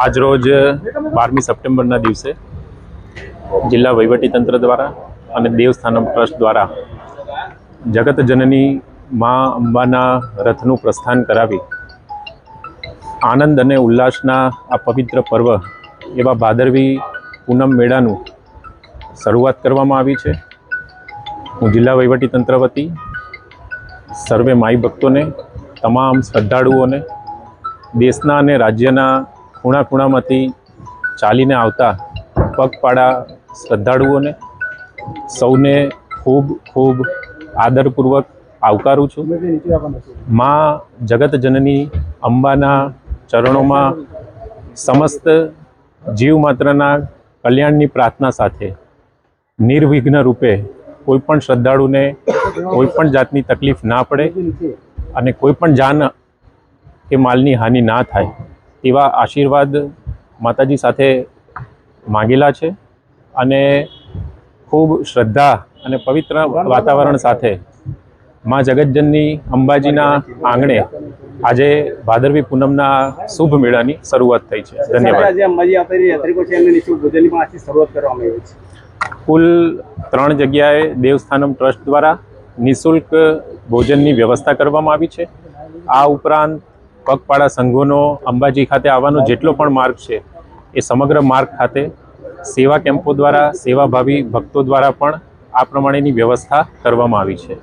આજ રોજ 12મી સપ્ટેમ્બરના દિવસે જિલ્લા વહીવટીતંત્ર દ્વારા અને દેવસ્થાનમ ટ્રસ્ટ દ્વારા જગત જનની મા અંબાના રથનું પ્રસ્થાન કરાવી આનંદ અને ઉલ્લાસના આ પવિત્ર પર્વ એવા ભાદરવી પૂનમ મેળાનું શરૂઆત કરવામાં આવી છે। હું જિલ્લા વહીવટીતંત્ર વતી સર્વે માઈ ભક્તોને, તમામ શ્રદ્ધાળુઓને, દેશના અને રાજ્યના ખૂણા ખૂણામાંથી ચાલીને આવતા પગપાળા શ્રદ્ધાળુઓને સૌને ખૂબ ખૂબ આદરપૂર્વક આવકારું છું। માં જગત જનની અંબાના ચરણોમાં સમસ્ત જીવ માત્રના કલ્યાણની પ્રાર્થના સાથે નિર્વિઘ્ન રૂપે કોઈપણ શ્રદ્ધાળુને કોઈપણ જાતની તકલીફ ના પડે અને કોઈપણ જાન કે માલની હાનિ ના થાય તેવા આશીર્વાદ માતાજી સાથે માંગેલા છે અને ખૂબ શ્રદ્ધા અને પવિત્ર વાતાવરણ સાથે માં જગતજનની અંબાજીના આંગણે આજે ભાદરવી પૂનમના શુભ મેળાની શરૂઆત થઈ છે। ધન્યવાદ। કુલ 3 જગ્યાએ દેવસ્થાનમ ટ્રસ્ટ દ્વારા નિઃશુલ્ક ભોજનની વ્યવસ્થા કરવામાં આવી છે। આ ઉપરાંત પગપાળા સંઘોનો અંબાજી ખાતે આવવાનો જેટલો પણ માર્ગ છે એ સમગ્ર માર્ગ ખાતે સેવા કેમ્પો દ્વારા સેવાભાવી ભક્તો દ્વારા પણ આ પ્રમાણેની વ્યવસ્થા કરવામાં આવી છે।